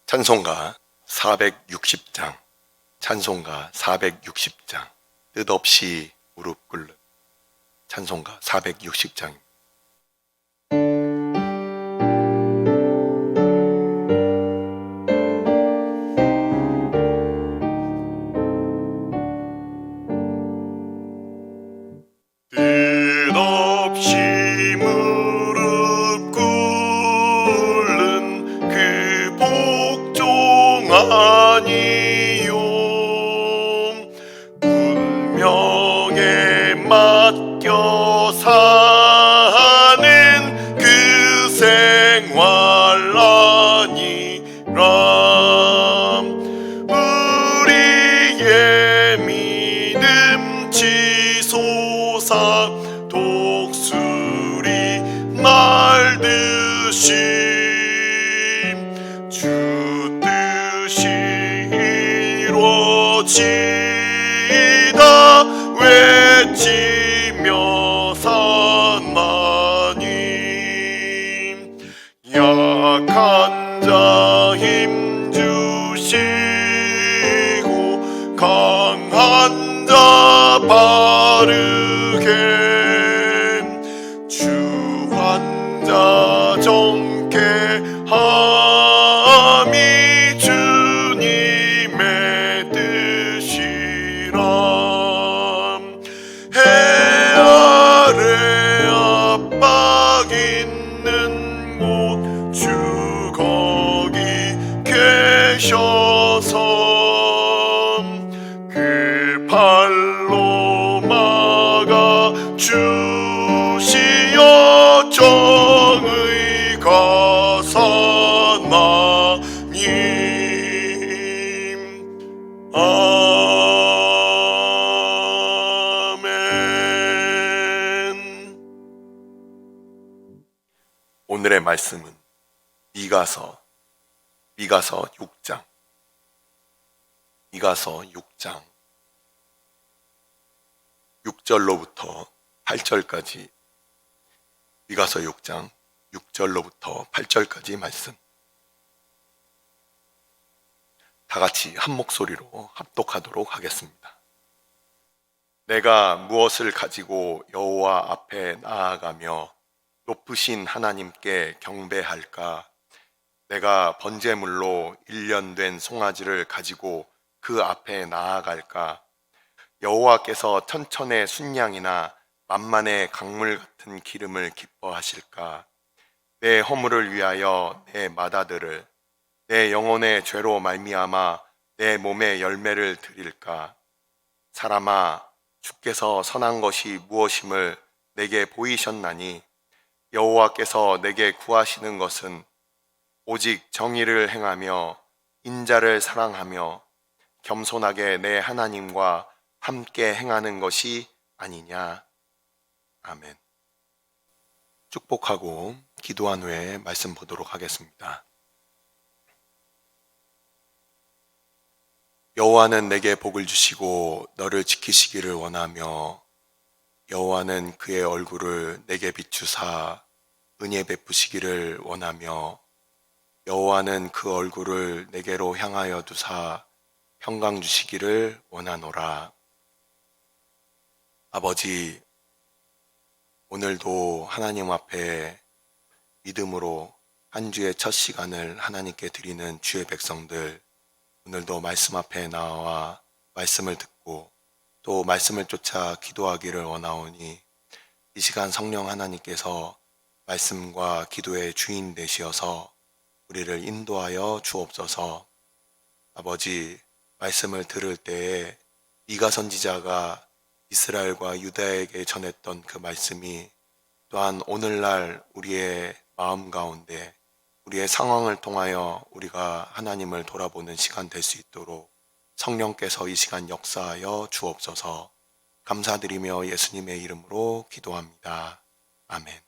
찬송가 460장, 찬송가 460장, 뜻없이 무릎 꿇는 찬송가 460장입니다. 뜻없이 무릎 꿇는 그 복종 아니요, 운명에 맡겨 사는 그 생활 아니라 우리의 믿음 치솟아 독수리 날듯이 주 뜻이 이루어지다 외치며 사나님, 약한 자 힘 주시고 강한 자 바르게 주한 자 정케 함이 주님의 뜻이라. 해 아래 압박 있는 곳 주 거기 계셔서 그 발로 막아 주시어 정의가 사나님. 아멘. 오늘의 말씀은 미가서 6장, 미가서 6장 6절로부터 8절까지, 미가서 6장 6절로부터 8절까지 말씀. 다 같이 한 목소리로 합독하도록 하겠습니다. 내가 무엇을 가지고 여호와 앞에 나아가며 높으신 하나님께 경배할까? 내가 번제물로 1년 된 송아지를 가지고 그 앞에 나아갈까? 여호와께서 천천의 순양이나 만만의 강물 같은 기름을 기뻐하실까? 내 허물을 위하여 내 맏아들을, 내 영혼의 죄로 말미암아 내 몸의 열매를 드릴까? 사람아, 주께서 선한 것이 무엇임을 내게 보이셨나니 여호와께서 내게 구하시는 것은 오직 정의를 행하며 인자를 사랑하며 겸손하게 내 하나님과 함께 행하는 것이 아니냐. 아멘. 축복하고 기도한 후에 말씀 보도록 하겠습니다. 여호와는 내게 복을 주시고 너를 지키시기를 원하며 여호와는 그의 얼굴을 내게 비추사 은혜 베푸시기를 원하며 여호와는 그 얼굴을 내게로 향하여 두사 평강 주시기를 원하노라. 아버지, 오늘도 하나님 앞에 믿음으로 한 주의 첫 시간을 하나님께 드리는 주의 백성들, 오늘도 말씀 앞에 나와 말씀을 듣고 또 말씀을 쫓아 기도하기를 원하오니 이 시간 성령 하나님께서 말씀과 기도의 주인 되시어서 우리를 인도하여 주옵소서. 아버지, 말씀을 들을 때에 미가 선지자가 이스라엘과 유다에게 전했던 그 말씀이 또한 오늘날 우리의 마음 가운데 우리의 상황을 통하여 우리가 하나님을 돌아보는 시간 될 수 있도록 성령께서 이 시간 역사하여 주옵소서. 감사드리며 예수님의 이름으로 기도합니다. 아멘.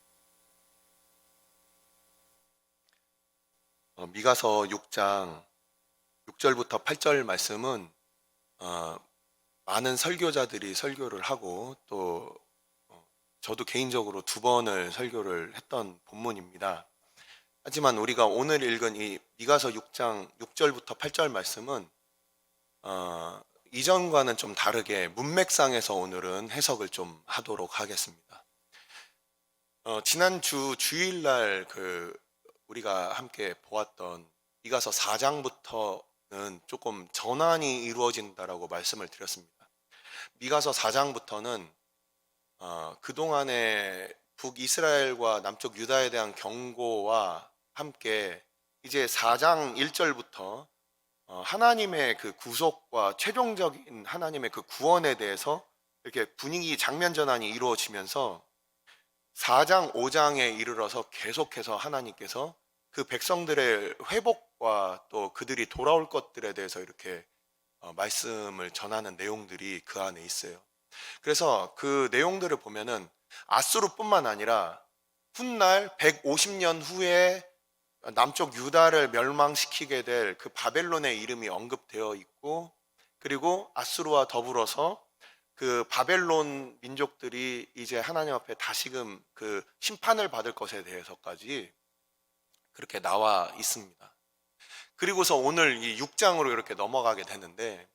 미가서 6장 6절부터 8절 말씀은 많은 설교자들이 설교를 하고 또 저도 개인적으로 2번을 설교를 했던 본문입니다. 하지만 우리가 오늘 읽은 이 미가서 6장 6절부터 8절 말씀은 이전과는 좀 다르게 문맥상에서 오늘은 해석을 좀 하도록 하겠습니다. 지난주 주일날 우리가 함께 보았던 미가서 4장부터는 조금 전환이 이루어진다라고 말씀을 드렸습니다. 미가서 4장부터는 그동안의 북이스라엘과 남쪽 유다에 대한 경고와 함께 이제 4장 1절부터 하나님의 그 구속과 최종적인 하나님의 그 구원에 대해서 이렇게 분위기 장면 전환이 이루어지면서 4장 5장에 이르러서 계속해서 하나님께서 그 백성들의 회복과 또 그들이 돌아올 것들에 대해서 이렇게 말씀을 전하는 내용들이 그 안에 있어요. 그래서 그 내용들을 보면은 아수르뿐만 아니라 훗날 150년 후에 남쪽 유다를 멸망시키게 될 그 바벨론의 이름이 언급되어 있고, 그리고 아수르와 더불어서 그 바벨론 민족들이 이제 하나님 앞에 다시금 그 심판을 받을 것에 대해서까지 그렇게 나와 있습니다. 그리고서 오늘 이 6장으로 이렇게 넘어가게 되는데,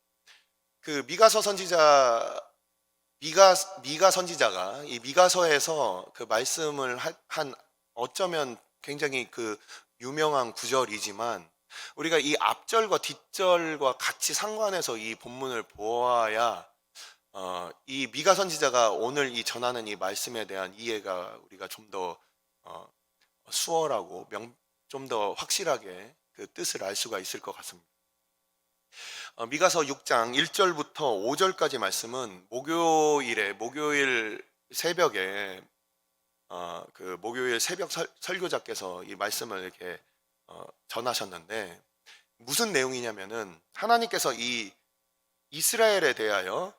그 미가서 선지자 미가 선지자가 이 미가서에서 그 말씀을 한 어쩌면 굉장히 그 유명한 구절이지만, 우리가 이 앞절과 뒷절과 같이 상관해서 이 본문을 보아야 이 미가 선지자가 오늘 이 전하는 이 말씀에 대한 이해가 우리가 좀 더 수월하고 좀 더 확실하게 그 뜻을 알 수가 있을 것 같습니다. 미가서 6장 1절부터 5절까지 말씀은 목요일 새벽에 그 목요일 새벽 설교자께서 이 말씀을 이렇게 전하셨는데, 무슨 내용이냐면은 하나님께서 이 이스라엘에 대하여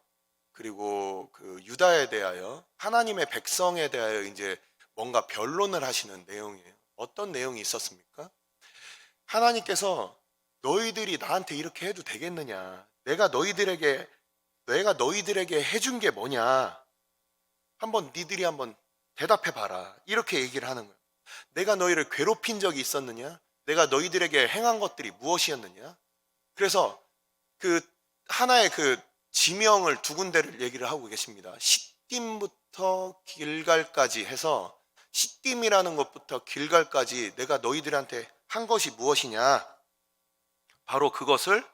그리고 그 유다에 대하여 하나님의 백성에 대하여 이제 뭔가 변론을 하시는 내용이에요. 어떤 내용이 있었습니까? 하나님께서 너희들이 나한테 이렇게 해도 되겠느냐? 내가 너희들에게 해준 게 뭐냐? 니들이 한번 대답해 봐라. 이렇게 얘기를 하는 거예요. 내가 너희를 괴롭힌 적이 있었느냐? 내가 너희들에게 행한 것들이 무엇이었느냐? 그래서 그 하나의 그 지명을 두 군데를 얘기를 하고 계십니다. 시딤부터 길갈까지 해서, 시딤이라는 것부터 길갈까지 내가 너희들한테 한 것이 무엇이냐? 바로 그것을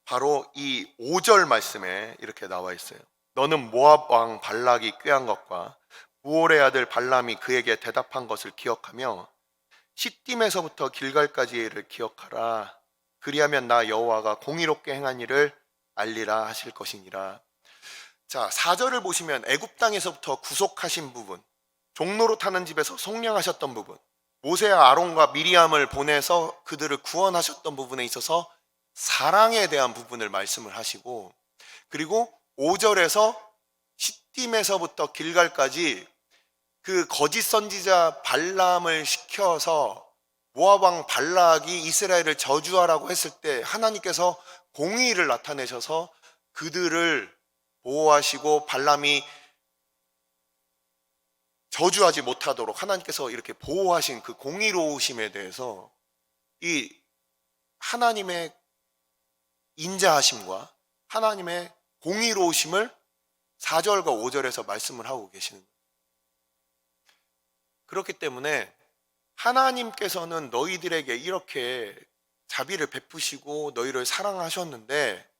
바로 이 5절 말씀에 이렇게 나와 있어요. 너는 모압 왕 발락이 꾀한 것과 부올의 아들 발람이 그에게 대답한 것을 기억하며 시딤에서부터 길갈까지를 기억하라. 그리하면 나 여호와가 공의롭게 행한 일을 알리라 하실 것이니라. 자, 4절을 보시면 애굽 땅에서부터 구속하신 부분, 종로로 타는 집에서 속량하셨던 부분, 모세와 아론과 미리암을 보내서 그들을 구원하셨던 부분에 있어서 사랑에 대한 부분을 말씀을 하시고, 그리고 5절에서 시딤에서부터 길갈까지 그 거짓 선지자 발람을 시켜서 모압 왕 발락이 이스라엘을 저주하라고 했을 때 하나님께서 공의를 나타내셔서 그들을 보호하시고 발람이 저주하지 못하도록 하나님께서 이렇게 보호하신 그 공의로우심에 대해서 이 하나님의 인자하심과 하나님의 공의로우심을 4절과 5절에서 말씀을 하고 계시는 거예요. 그렇기 때문에 하나님께서는 너희들에게 이렇게 자비를 베푸시고 너희를 사랑하셨는데,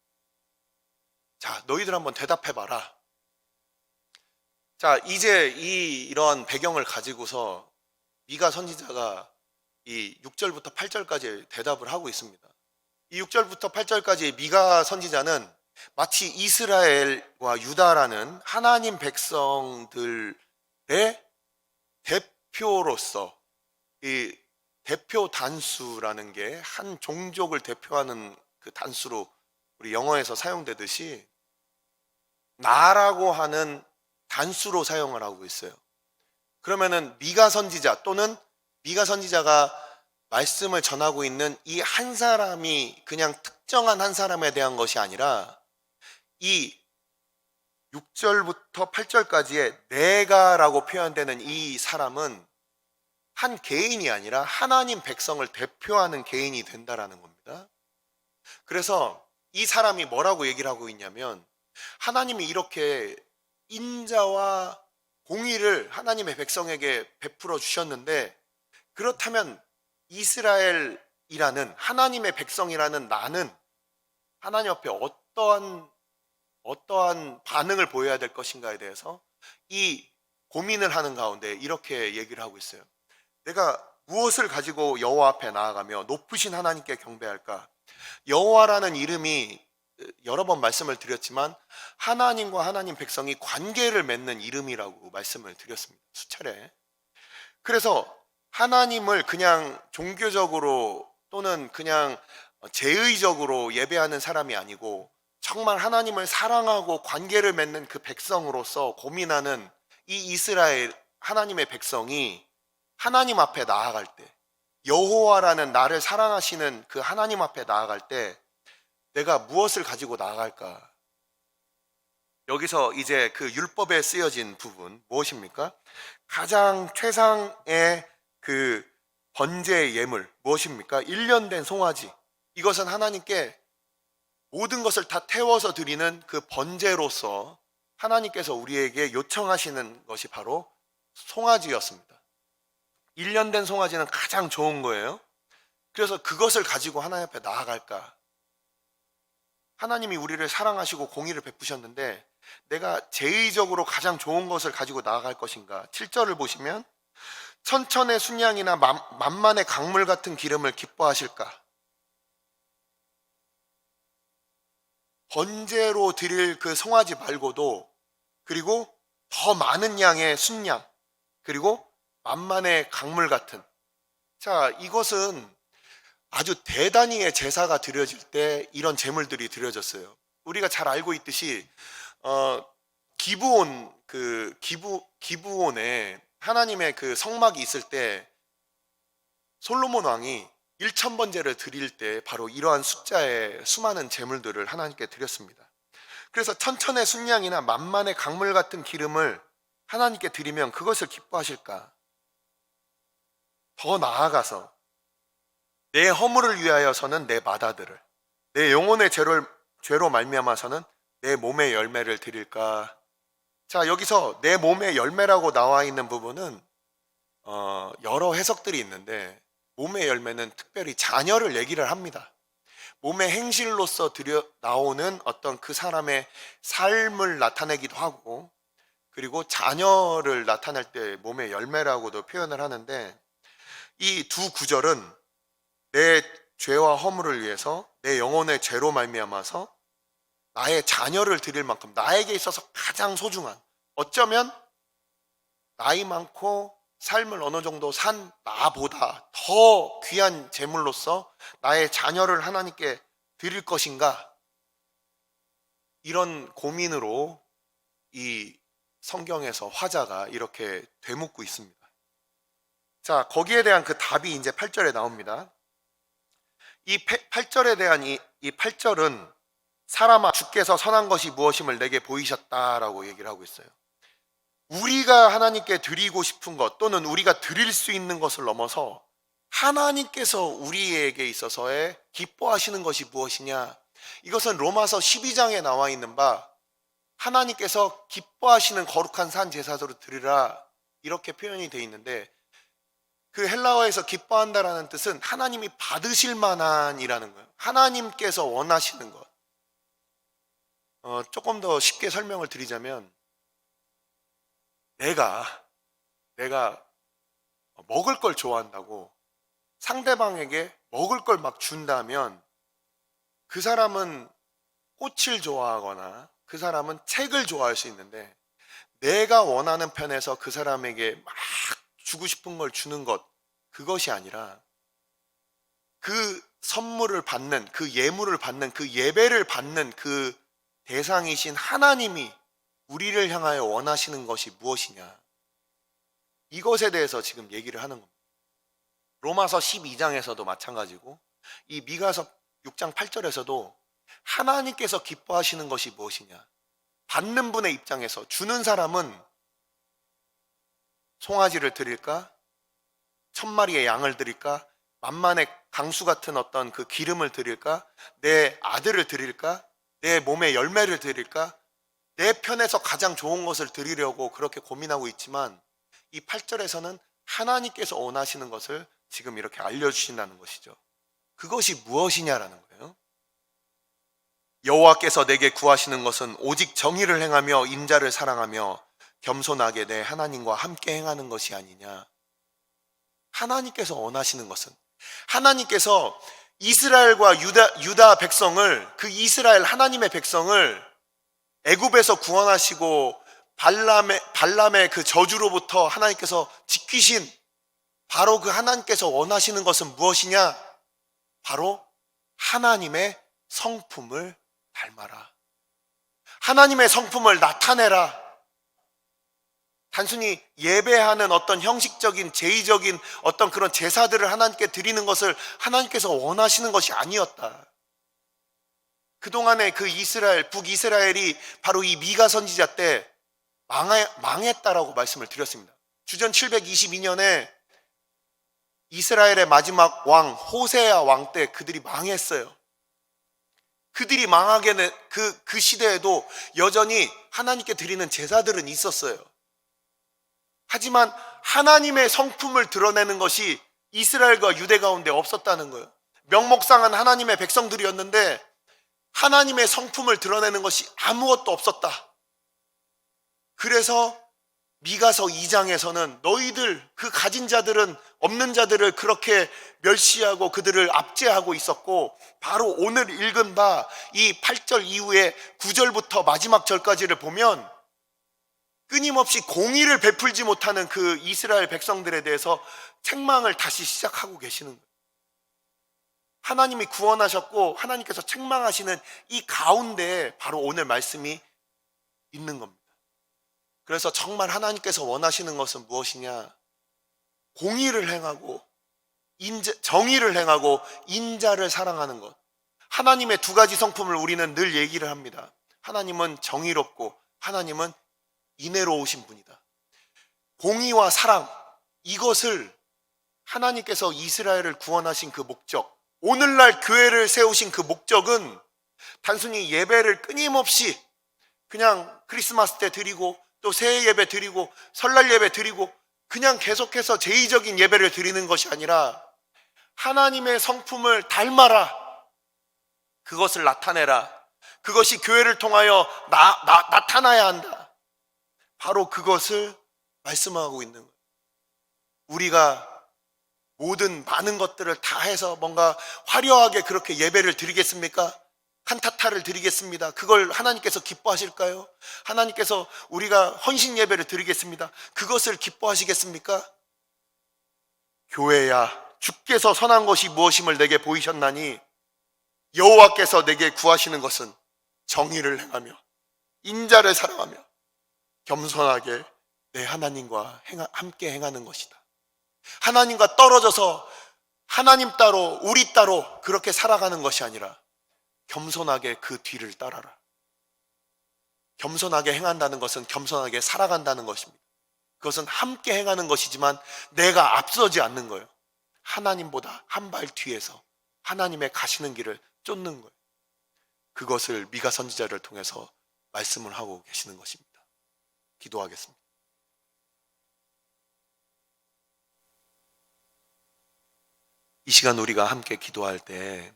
자, 너희들 한번 대답해봐라. 자, 이제 이러한 배경을 가지고서 미가 선지자가 이 6절부터 8절까지 대답을 하고 있습니다. 이 6절부터 8절까지 미가 선지자는 마치 이스라엘과 유다라는 하나님 백성들의 대표로서, 이 대표 단수라는 게 한 종족을 대표하는 그 단수로 우리 영어에서 사용되듯이 나라고 하는 단수로 사용을 하고 있어요. 그러면은 미가 선지자 또는 미가 선지자가 말씀을 전하고 있는 이 한 사람이 그냥 특정한 한 사람에 대한 것이 아니라 이 6절부터 8절까지의 내가라고 표현되는 이 사람은 한 개인이 아니라 하나님 백성을 대표하는 개인이 된다라는 겁니다. 그래서 이 사람이 뭐라고 얘기를 하고 있냐면, 하나님이 이렇게 인자와 공의를 하나님의 백성에게 베풀어 주셨는데, 그렇다면 이스라엘이라는 하나님의 백성이라는 나는 하나님 앞에 어떠한 반응을 보여야 될 것인가에 대해서 이 고민을 하는 가운데 이렇게 얘기를 하고 있어요. 내가 무엇을 가지고 여호와 앞에 나아가며 높으신 하나님께 경배할까? 여호와라는 이름이 여러 번 말씀을 드렸지만 하나님과 하나님 백성이 관계를 맺는 이름이라고 말씀을 드렸습니다. 수차례. 그래서 하나님을 그냥 종교적으로 또는 그냥 제의적으로 예배하는 사람이 아니고 정말 하나님을 사랑하고 관계를 맺는 그 백성으로서 고민하는 이 이스라엘 하나님의 백성이 하나님 앞에 나아갈 때, 여호와라는 나를 사랑하시는 그 하나님 앞에 나아갈 때 내가 무엇을 가지고 나아갈까? 여기서 이제 그 율법에 쓰여진 부분 무엇입니까? 가장 최상의 그 번제의 예물 무엇입니까? 1년 된 송아지. 이것은 하나님께 모든 것을 다 태워서 드리는 그 번제로서 하나님께서 우리에게 요청하시는 것이 바로 송아지였습니다. 1년 된 송아지는 가장 좋은 거예요. 그래서 그것을 가지고 하나님 앞에 나아갈까? 하나님이 우리를 사랑하시고 공의를 베푸셨는데 내가 제의적으로 가장 좋은 것을 가지고 나아갈 것인가? 7절을 보시면 천천의 순양이나 만만의 강물 같은 기름을 기뻐하실까? 번제로 드릴 그 송아지 말고도, 그리고 더 많은 양의 순양, 그리고 만만의 강물 같은. 자, 이것은 아주 대단히의 제사가 드려질 때 이런 제물들이 드려졌어요. 우리가 잘 알고 있듯이 기브온에 하나님의 그 성막이 있을 때 솔로몬 왕이 1,000번제를 드릴 때 바로 이러한 숫자의 수많은 제물들을 하나님께 드렸습니다. 그래서 천천의 순양이나 만만의 강물 같은 기름을 하나님께 드리면 그것을 기뻐하실까? 더 나아가서 내 허물을 위하여서는 내 마다들을, 내 영혼의 죄로 말미암아서는 내 몸의 열매를 드릴까? 자, 여기서 내 몸의 열매라고 나와 있는 부분은 여러 해석들이 있는데, 몸의 열매는 특별히 자녀를 얘기를 합니다. 몸의 행실로서 나오는 어떤 그 사람의 삶을 나타내기도 하고, 그리고 자녀를 나타낼 때 몸의 열매라고도 표현을 하는데, 이 두 구절은 내 죄와 허물을 위해서 내 영혼의 죄로 말미암아서 나의 자녀를 드릴 만큼 나에게 있어서 가장 소중한, 어쩌면 나이 많고 삶을 어느 정도 산 나보다 더 귀한 제물로서 나의 자녀를 하나님께 드릴 것인가? 이런 고민으로 이 성경에서 화자가 이렇게 되묻고 있습니다. 자, 거기에 대한 그 답이 이제 8절에 나옵니다. 이 8절에 대한 이 8절은 사람아 주께서 선한 것이 무엇임을 내게 보이셨다라고 얘기를 하고 있어요. 우리가 하나님께 드리고 싶은 것 또는 우리가 드릴 수 있는 것을 넘어서 하나님께서 우리에게 있어서의 기뻐하시는 것이 무엇이냐? 이것은 로마서 12장에 나와 있는 바 하나님께서 기뻐하시는 거룩한 산 제사로 드리라, 이렇게 표현이 되어 있는데, 그 헬라어에서 기뻐한다라는 뜻은 하나님이 받으실 만한이라는 거예요. 하나님께서 원하시는 것. 조금 더 쉽게 설명을 드리자면, 내가 먹을 걸 좋아한다고 상대방에게 먹을 걸 막 준다면 그 사람은 꽃을 좋아하거나 그 사람은 책을 좋아할 수 있는데, 내가 원하는 편에서 그 사람에게 막 주고 싶은 걸 주는 것, 그것이 아니라 그 선물을 받는, 그 예물을 받는, 그 예배를 받는 그 대상이신 하나님이 우리를 향하여 원하시는 것이 무엇이냐, 이것에 대해서 지금 얘기를 하는 겁니다. 로마서 12장에서도 마찬가지고 이 미가서 6장 8절에서도 하나님께서 기뻐하시는 것이 무엇이냐, 받는 분의 입장에서 주는 사람은 송아지를 드릴까? 1000마리의 양을 드릴까? 만만의 강수 같은 어떤 그 기름을 드릴까? 내 아들을 드릴까? 내 몸의 열매를 드릴까? 내 편에서 가장 좋은 것을 드리려고 그렇게 고민하고 있지만 이 8절에서는 하나님께서 원하시는 것을 지금 이렇게 알려주신다는 것이죠. 그것이 무엇이냐라는 거예요. 여호와께서 내게 구하시는 것은 오직 정의를 행하며 인자를 사랑하며 겸손하게 내 하나님과 함께 행하는 것이 아니냐. 하나님께서 원하시는 것은, 하나님께서 이스라엘과 유다 백성을, 그 이스라엘 하나님의 백성을 애굽에서 구원하시고 발람의 그 저주로부터 하나님께서 지키신 바로 그 하나님께서 원하시는 것은 무엇이냐? 바로 하나님의 성품을 닮아라. 하나님의 성품을 나타내라. 단순히 예배하는 어떤 형식적인 제의적인 어떤 그런 제사들을 하나님께 드리는 것을 하나님께서 원하시는 것이 아니었다. 그동안의 그 이스라엘, 북이스라엘이 바로 이 미가 선지자 때 망했다라고 말씀을 드렸습니다. 주전 722년에 이스라엘의 마지막 왕 호세아 왕 때 그들이 망했어요. 그들이 망하게 된 그 시대에도 여전히 하나님께 드리는 제사들은 있었어요. 하지만 하나님의 성품을 드러내는 것이 이스라엘과 유대 가운데 없었다는 거예요. 명목상은 하나님의 백성들이었는데 하나님의 성품을 드러내는 것이 아무것도 없었다. 그래서 미가서 2장에서는 너희들 그 가진 자들은 없는 자들을 그렇게 멸시하고 그들을 압제하고 있었고, 바로 오늘 읽은 바 이 8절 이후에 9절부터 마지막 절까지를 보면 끊임없이 공의를 베풀지 못하는 그 이스라엘 백성들에 대해서 책망을 다시 시작하고 계시는 거예요. 하나님이 구원하셨고 하나님께서 책망하시는 이 가운데에 바로 오늘 말씀이 있는 겁니다. 그래서 정말 하나님께서 원하시는 것은 무엇이냐? 공의를 행하고 정의를 행하고 인자를 사랑하는 것. 하나님의 두 가지 성품을 우리는 늘 얘기를 합니다. 하나님은 정의롭고 하나님은 인애로우신 분이다. 공의와 사랑, 이것을 하나님께서 이스라엘을 구원하신 그 목적, 오늘날 교회를 세우신 그 목적은 단순히 예배를 끊임없이 그냥 크리스마스 때 드리고 또 새해 예배 드리고 설날 예배 드리고 그냥 계속해서 제의적인 예배를 드리는 것이 아니라 하나님의 성품을 닮아라. 그것을 나타내라. 그것이 교회를 통하여 나타나야 한다. 바로 그것을 말씀하고 있는 거예요. 우리가 모든 많은 것들을 다 해서 뭔가 화려하게 그렇게 예배를 드리겠습니까? 칸타타를 드리겠습니다. 그걸 하나님께서 기뻐하실까요? 하나님께서 우리가 헌신 예배를 드리겠습니다. 그것을 기뻐하시겠습니까? 교회야, 주께서 선한 것이 무엇임을 내게 보이셨나니 여호와께서 내게 구하시는 것은 정의를 행하며 인자를 사랑하며 겸손하게 내 하나님과 함께 행하는 것이다. 하나님과 떨어져서 하나님 따로 우리 따로 그렇게 살아가는 것이 아니라 겸손하게 그 뒤를 따라라. 겸손하게 행한다는 것은 겸손하게 살아간다는 것입니다. 그것은 함께 행하는 것이지만 내가 앞서지 않는 거예요. 하나님보다 한 발 뒤에서 하나님의 가시는 길을 쫓는 거예요. 그것을 미가 선지자를 통해서 말씀을 하고 계시는 것입니다. 기도하겠습니다. 이 시간 우리가 함께 기도할 때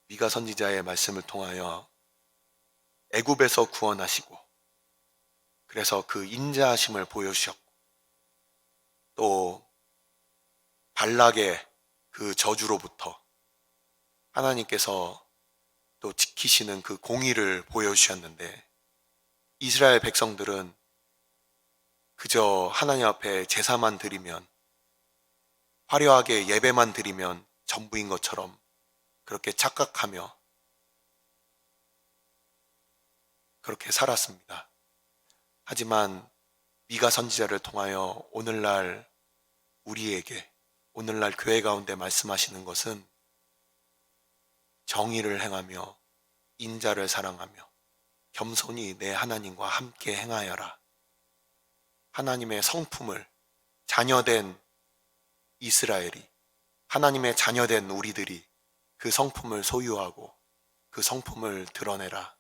미가 선지자의 말씀을 통하여 애굽에서 구원하시고 그래서 그 인자하심을 보여주셨고 또 발락의 그 저주로부터 하나님께서 또 지키시는 그 공의를 보여주셨는데 이스라엘 백성들은 그저 하나님 앞에 제사만 드리면 화려하게 예배만 드리면 전부인 것처럼 그렇게 착각하며 그렇게 살았습니다. 하지만 미가 선지자를 통하여 오늘날 우리에게 오늘날 교회 가운데 말씀하시는 것은 정의를 행하며 인자를 사랑하며 겸손히 내 하나님과 함께 행하여라. 하나님의 성품을 자녀된 이스라엘이, 하나님의 자녀된 우리들이 그 성품을 소유하고 그 성품을 드러내라.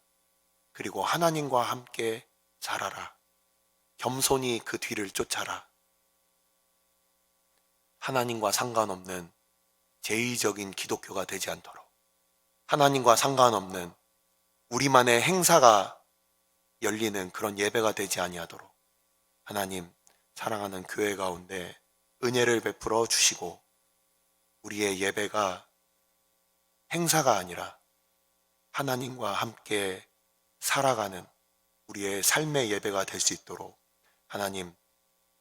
그리고 하나님과 함께 살아라. 겸손히 그 뒤를 쫓아라. 하나님과 상관없는 제의적인 기독교가 되지 않도록, 하나님과 상관없는 우리만의 행사가 열리는 그런 예배가 되지 아니하도록 하나님 사랑하는 교회 가운데 은혜를 베풀어 주시고, 우리의 예배가 행사가 아니라 하나님과 함께 살아가는 우리의 삶의 예배가 될 수 있도록 하나님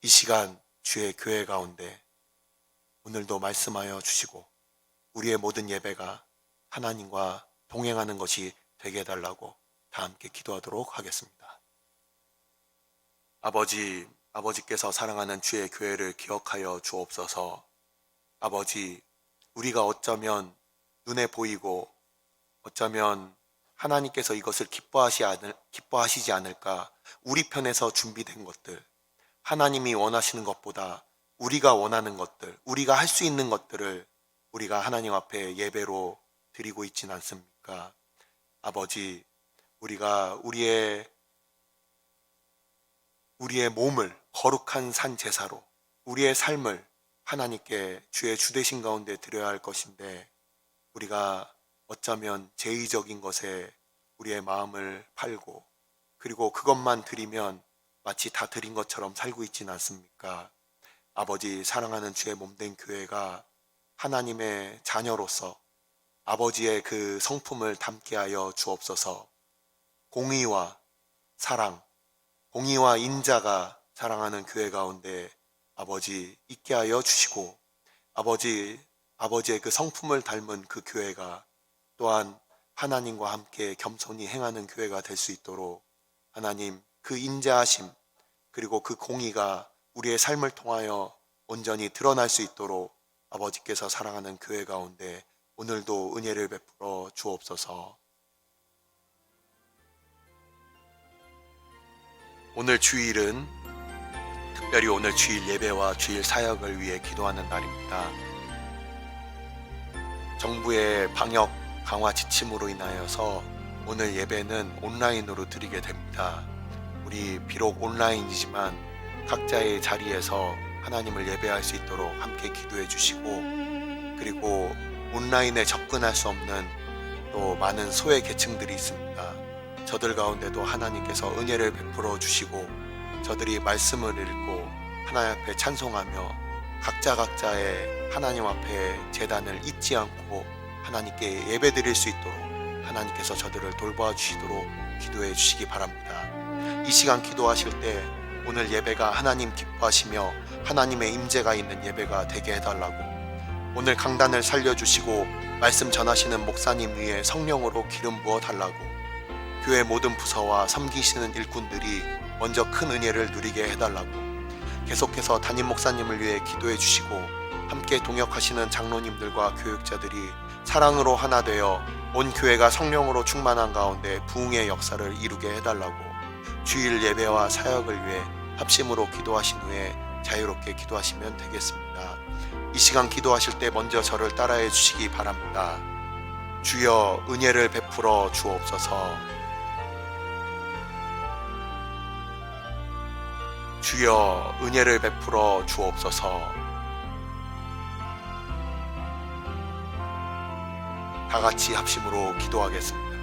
이 시간 주의 교회 가운데 오늘도 말씀하여 주시고, 우리의 모든 예배가 하나님과 동행하는 것이 되게 해달라고 다 함께 기도하도록 하겠습니다. 아버지께서 사랑하는 주의 교회를 기억하여 주옵소서. 아버지, 우리가 어쩌면 눈에 보이고 어쩌면 하나님께서 이것을 기뻐하시지 않을까, 우리 편에서 준비된 것들, 하나님이 원하시는 것보다 우리가 원하는 것들, 우리가 할 수 있는 것들을 우리가 하나님 앞에 예배로 드리고 있진 않습니까? 아버지, 우리가 우리의 몸을 거룩한 산 제사로, 우리의 삶을 하나님께 주의 주되신 가운데 드려야 할 것인데, 우리가 어쩌면 제의적인 것에 우리의 마음을 팔고, 그리고 그것만 드리면 마치 다 드린 것처럼 살고 있진 않습니까? 아버지, 사랑하는 주의 몸된 교회가 하나님의 자녀로서 아버지의 그 성품을 담게 하여 주옵소서. 공의와 사랑, 공의와 인자가 사랑하는 교회 가운데 아버지 있게 하여 주시고, 아버지의 그 성품을 닮은 그 교회가 또한 하나님과 함께 겸손히 행하는 교회가 될 수 있도록 하나님 그 인자하심 그리고 그 공의가 우리의 삶을 통하여 온전히 드러날 수 있도록 아버지께서 사랑하는 교회 가운데 오늘도 은혜를 베풀어 주옵소서. 오늘 주일은 특별히 오늘 주일 예배와 주일 사역을 위해 기도하는 날입니다. 정부의 방역 강화 지침으로 인하여서 오늘 예배는 온라인으로 드리게 됩니다. 우리 비록 온라인이지만 각자의 자리에서 하나님을 예배할 수 있도록 함께 기도해 주시고, 그리고 온라인에 접근할 수 없는 또 많은 소외 계층들이 있습니다. 저들 가운데도 하나님께서 은혜를 베풀어 주시고, 저들이 말씀을 읽고 하나님 앞에 찬송하며 각자의 하나님 앞에 제단을 잊지 않고 하나님께 예배 드릴 수 있도록 하나님께서 저들을 돌봐 주시도록 기도해 주시기 바랍니다. 이 시간 기도하실 때 오늘 예배가 하나님 기뻐하시며 하나님의 임재가 있는 예배가 되게 해달라고, 오늘 강단을 살려주시고 말씀 전하시는 목사님 위에 성령으로 기름 부어 달라고, 교회 모든 부서와 섬기시는 일꾼들이 먼저 큰 은혜를 누리게 해달라고, 계속해서 담임 목사님을 위해 기도해 주시고 함께 동역하시는 장로님들과 교육자들이 사랑으로 하나 되어 온 교회가 성령으로 충만한 가운데 부흥의 역사를 이루게 해달라고, 주일 예배와 사역을 위해 합심으로 기도하신 후에 자유롭게 기도하시면 되겠습니다. 이 시간 기도하실 때 먼저 저를 따라해 주시기 바랍니다. 주여 은혜를 베풀어 주옵소서. 주여 은혜를 베풀어 주옵소서. 다 같이 합심으로 기도하겠습니다.